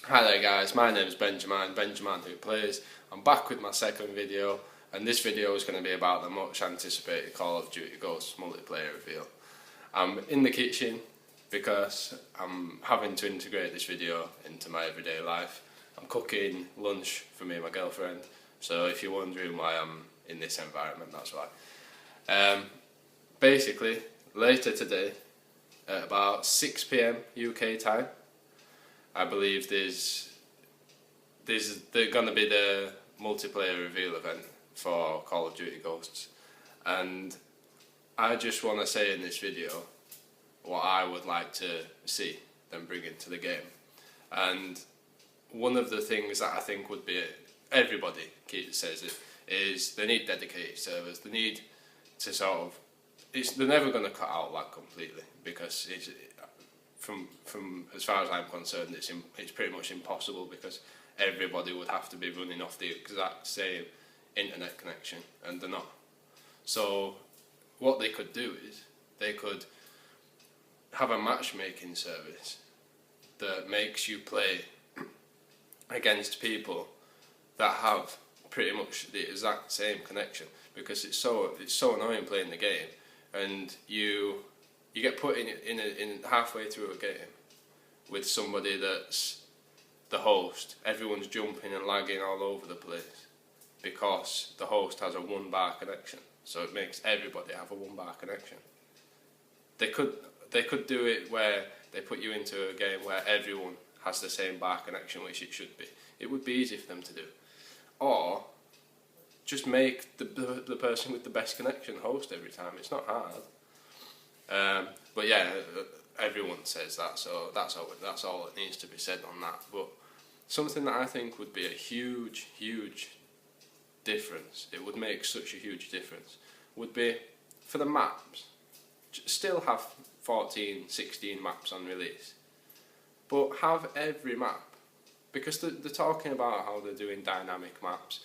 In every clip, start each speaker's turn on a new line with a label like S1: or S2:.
S1: Hi there guys, my name is Benjamin Who Plays. I'm back with my second video, and this video is going to be about the much anticipated Call of Duty Ghosts multiplayer reveal. I'm in the kitchen because I'm having to integrate this video into my everyday life. I'm cooking lunch for me and my girlfriend, so if you're wondering why I'm in this environment, that's why. Basically, later today, at about 6 PM UK time, I believe there's going to be the multiplayer reveal event for Call of Duty Ghosts, and I just want to say in this video what I would like to see them bring into the game. And one of the things that I think would be, everybody says it, is they need dedicated servers. They need to sort of, they're never going to cut out lag completely, because it's, from as far as I'm concerned, it's pretty much impossible, because everybody would have to be running off the exact same internet connection, and they're not. So what they could do is they could have a matchmaking service that makes you play against people that have pretty much the exact same connection, because it's so annoying playing the game, and you get put in halfway through a game with somebody that's the host. Everyone's jumping and lagging all over the place because the host has a 1 bar connection, so it makes everybody have a 1 bar connection. They could do it where they put you into a game where everyone has the same bar connection, which it should be. It would be easy for them to do. Or just make the person with the best connection host every time. It's not hard. But yeah, everyone says that, so that's all that needs to be said on that. But something that I think would be a huge difference, it would make such a huge difference, would be for the maps. Still have 14, 16 maps on release, but have every map, because they're talking about how they're doing dynamic maps,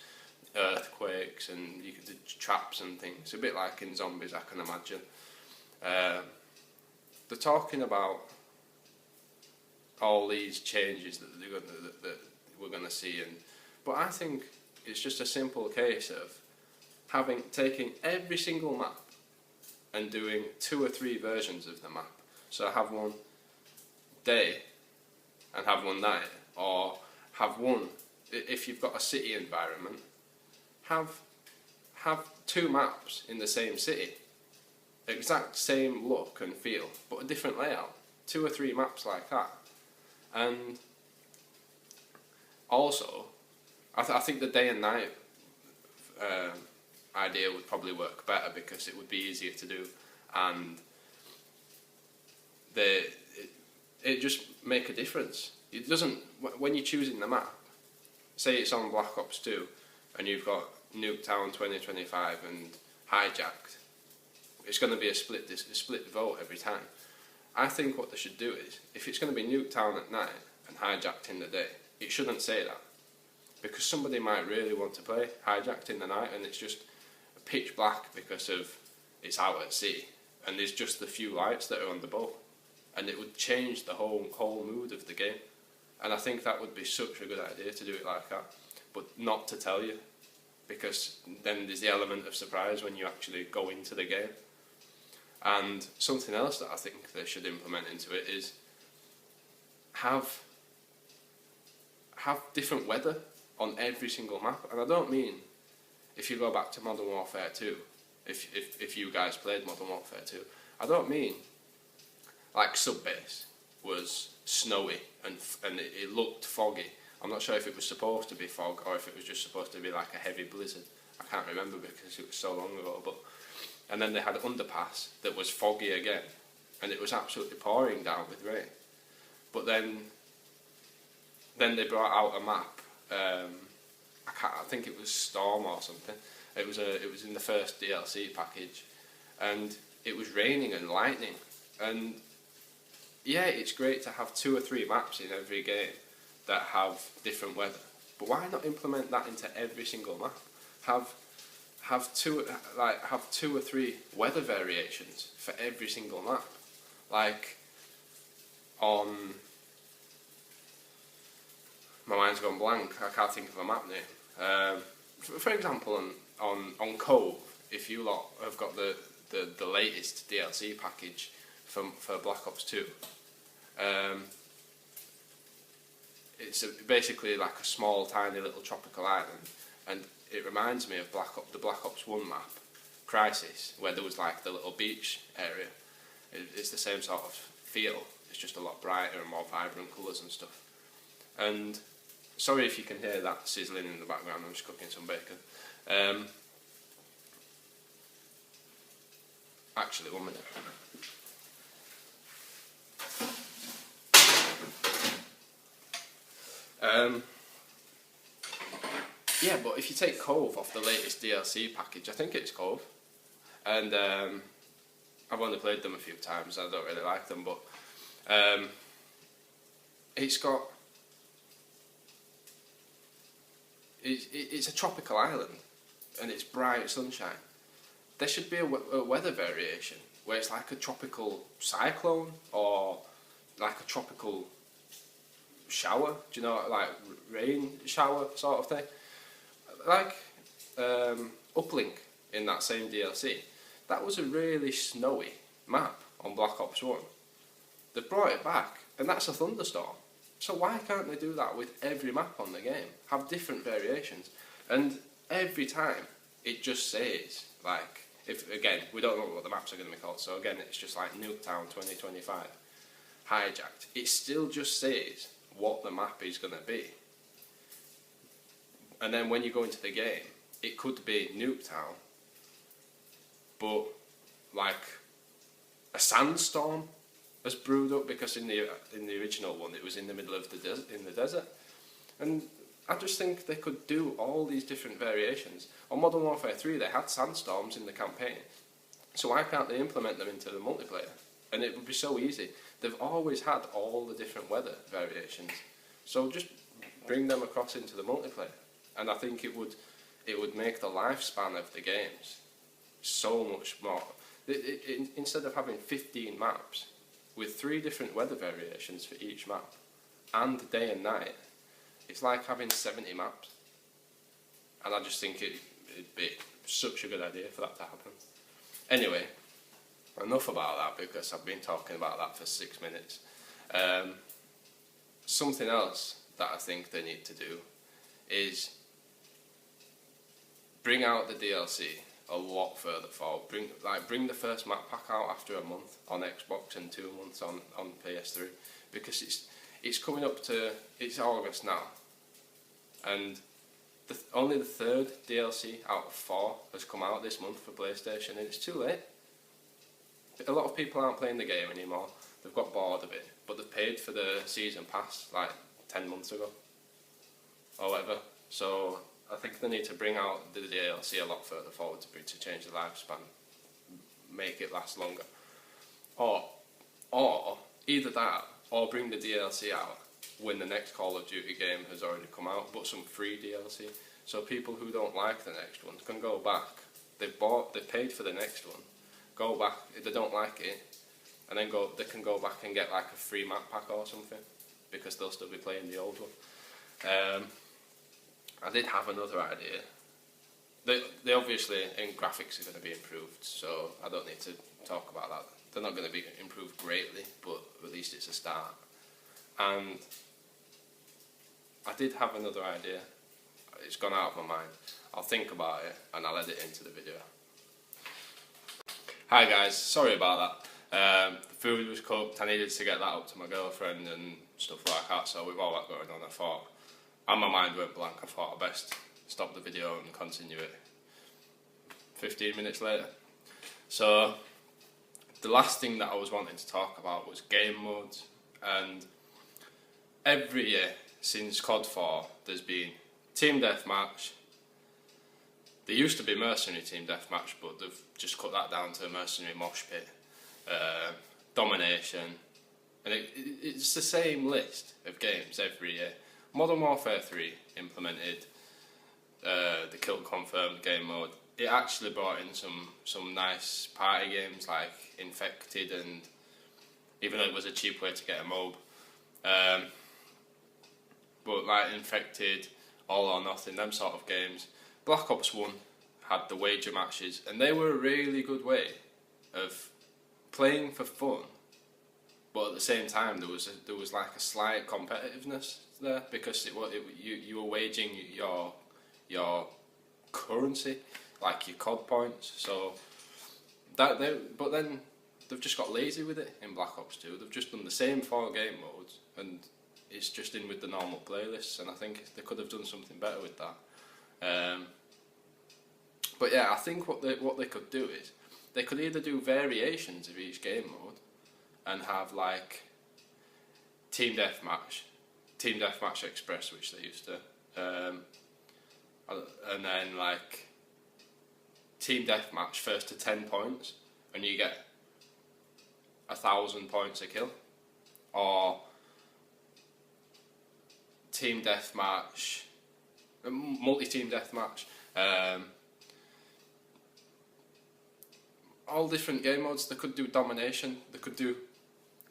S1: earthquakes, and you can do traps and things, a bit like in Zombies, I can imagine. They're talking about all these changes that we're going to see, but I think it's just a simple case of taking every single map and doing 2 or 3 versions of the map. So have one day and have one night, or have one, if you've got a city environment, have 2 maps in the same city. Exact same look and feel, but a different layout. 2 or 3 maps like that. And also, I think the day and night idea would probably work better, because it would be easier to do, and it just make a difference. It doesn't, when you're choosing the map, say it's on Black Ops 2 and you've got Nuketown 2025 and Hijacked, it's going to be a split vote every time. I think what they should do is, if it's going to be Nuketown at night and Hijacked in the day, it shouldn't say that, because somebody might really want to play Hijacked in the night and it's just pitch black because of it's out at sea and there's just the few lights that are on the boat, and it would change the whole mood of the game. And I think that would be such a good idea to do it like that, but not to tell you, because then there's the element of surprise when you actually go into the game. And something else that I think they should implement into it is have different weather on every single map. And I don't mean, if you go back to Modern Warfare 2, if you guys played Modern Warfare 2, I don't mean like Subbase was snowy and it looked foggy. I'm not sure if it was supposed to be fog or if it was just supposed to be like a heavy blizzard. I can't remember because it was so long ago. And then they had Underpass that was foggy again, and it was absolutely pouring down with rain. But then they brought out a map. I think it was Storm or something. It was in the first DLC package, and it was raining and lightning. And yeah, it's great to have 2 or 3 maps in every game that have different weather. But why not implement that into every single map? Have 2 or 3 weather variations for every single map. Like on my mind's gone blank. I can't think of a map now. For example, on Cove, if you lot have got the latest DLC package for Black Ops 2, it's basically like a small, tiny little tropical island, and it reminds me of the Black Ops 1 map, Crisis, where there was like the little beach area. It's the same sort of feel. It's just a lot brighter and more vibrant colours and stuff. And sorry if you can hear that sizzling in the background. I'm just cooking some bacon. Actually, 1 minute. Yeah, but if you take Cove off the latest DLC package, I think it's Cove, and I've only played them a few times. I don't really like them, but it's a tropical island, and it's bright sunshine. There should be a weather variation where it's like a tropical cyclone or like a tropical shower. Do you know, like rain shower sort of thing? Like Uplink in that same DLC. That was a really snowy map on Black Ops 1. They brought it back, and that's a thunderstorm. So why can't they do that with every map on the game? Have different variations. And every time it just says, like, if again, we don't know what the maps are going to be called, so again, it's just like Nuketown 2025, Hijacked. It still just says what the map is going to be. And then when you go into the game, it could be Nuketown, but like a sandstorm has brewed up, because in the original one it was in the middle of the desert. And I just think they could do all these different variations. On Modern Warfare 3 they had sandstorms in the campaign, so why can't they implement them into the multiplayer? And it would be so easy. They've always had all the different weather variations, so just bring them across into the multiplayer. And I think it would make the lifespan of the games so much more. Instead of having 15 maps with 3 different weather variations for each map and day and night, it's like having 70 maps. And I just think it'd be such a good idea for that to happen. Anyway, enough about that, because I've been talking about that for 6 minutes. Something else that I think they need to do is bring out the DLC a lot further forward. Bring the first map pack out after a month on Xbox and 2 months on PS3, because it's coming up to, it's August now, and only the 3rd DLC out of 4 has come out this month for PlayStation, and it's too late. A lot of people aren't playing the game anymore. They've got bored of it, but they've paid for the season pass like 10 months ago or whatever. So I think they need to bring out the DLC a lot further forward to change the lifespan, make it last longer, or either that, or bring the DLC out when the next Call of Duty game has already come out, but some free DLC, so people who don't like the next one can go back. They've paid for the next one, go back if they don't like it, and then they can go back and get like a free map pack or something, because they'll still be playing the old one. I did have another idea. They obviously, in graphics, are going to be improved, so I don't need to talk about that. They're not going to be improved greatly, but at least it's a start. And I did have another idea. It's gone out of my mind. I'll think about it and I'll edit it into the video. Hi guys, sorry about that. The food was cooked. I needed to get that up to my girlfriend and stuff like that, so with all that going on, I thought, and my mind went blank, I thought I'd best stop the video and continue it 15 minutes later. So the last thing that I was wanting to talk about was game modes. And every year since COD 4 there's been Team Deathmatch. There used to be Mercenary Team Deathmatch, but they've just cut that down to Mercenary Mosh Pit, Domination, and it's the same list of games every year. Modern Warfare 3 implemented the Kill Confirmed game mode. It actually brought in some nice party games like Infected, and even though it was a cheap way to get a mob, but like Infected, All or Nothing, them sort of games. Black Ops 1 had the wager matches, and they were a really good way of playing for fun, but at the same time there was like a slight competitiveness there, because you were waging your currency, like your COD points. So but then they've just got lazy with it in Black Ops 2. They've just done the same 4 game modes, and it's just in with the normal playlists, and I think they could have done something better with that. But yeah, I think what they could do is they could either do variations of each game mode and have like Team Deathmatch Express, which they used to, and then like Team Deathmatch first to 10 points, and you get 1,000 points a kill, or Team Deathmatch, multi-team deathmatch. All different game modes. They could do domination. They could do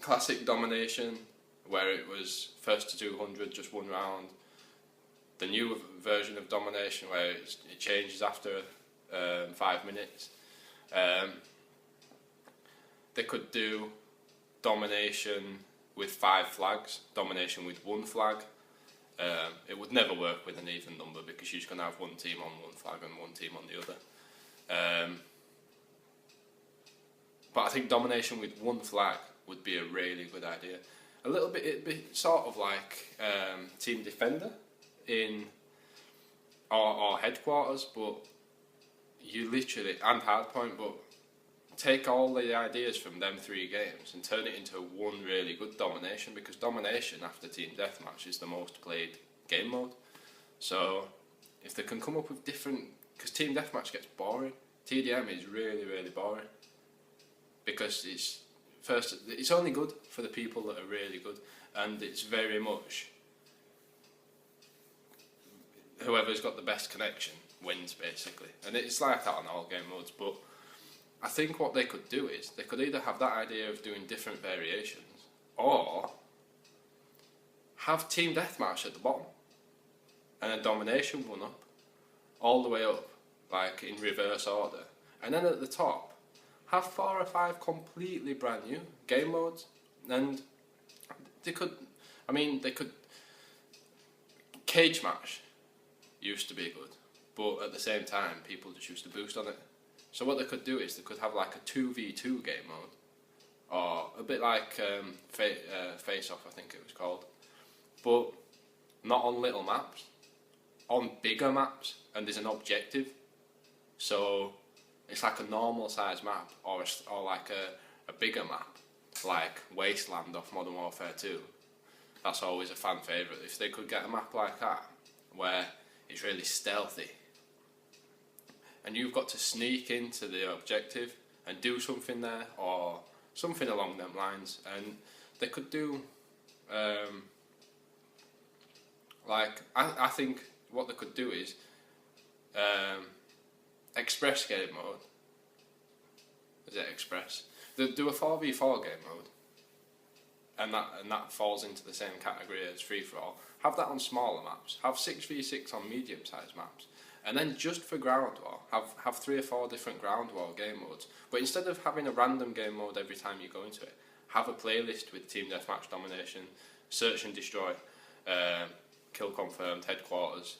S1: classic domination, where it was first to 200, just one round. The new version of domination, where it changes after 5 minutes. They could do domination with 5 flags, domination with 1 flag. It would never work with an even number, because you're just going to have one team on one flag and one team on the other. But I think domination with 1 flag would be a really good idea. A little bit, it'd be sort of like Team Defender or Headquarters, but you literally, and Hardpoint, but take all the ideas from them 3 games and turn it into one really good domination, because domination after Team Deathmatch is the most played game mode. So if they can come up with different, because Team Deathmatch gets boring. TDM is really, really boring, because it's only good for the people that are really good, and it's very much whoever's got the best connection wins, basically. And it's like that on all game modes. But I think what they could do is they could either have that idea of doing different variations, or have Team Deathmatch at the bottom and a domination one up, all the way up, like in reverse order, and then at the top have 4 or 5 completely brand new game modes. And they could Cage Match used to be good, but at the same time people just used to boost on it. So what they could do is they could have like a 2v2 game mode, or a bit like Face Off, I think it was called, but not on little maps, on bigger maps, and there's an objective. So it's like a normal size map, or like a bigger map, like Wasteland off Modern Warfare 2. That's always a fan favourite. If they could get a map like that, where it's really stealthy, and you've got to sneak into the objective and do something there, or something along them lines. And they could do, I think what they could do is Express game mode. Is it Express? They do a 4v4 game mode, and that falls into the same category as free for all. Have that on smaller maps. Have 6v6 on medium-sized maps. And then just for ground war, have 3 or 4 different ground war game modes. But instead of having a random game mode every time you go into it, have a playlist with Team Deathmatch, Domination, Search and Destroy, Kill Confirmed, Headquarters,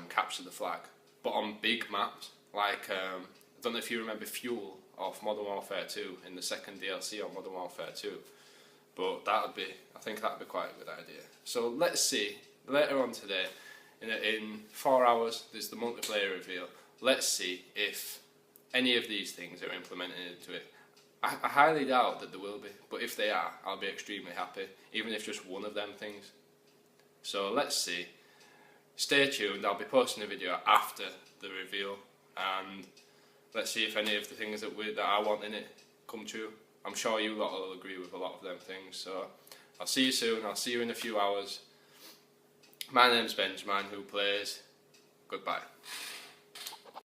S1: Capture the Flag. But on big maps, like, I don't know if you remember Fuel off Modern Warfare 2 in the second DLC on Modern Warfare 2. But I think that'd be quite a good idea. So let's see, later on today, in 4 hours, there's the multiplayer reveal. Let's see if any of these things are implemented into it. I highly doubt that there will be, but if they are, I'll be extremely happy, even if just one of them things. So let's see. Stay tuned, I'll be posting a video after the reveal, and let's see if any of the things that I want in it come true. I'm sure you lot will agree with a lot of them things. So I'll see you soon, I'll see you in a few hours. My name's Benjamin, who plays. Goodbye.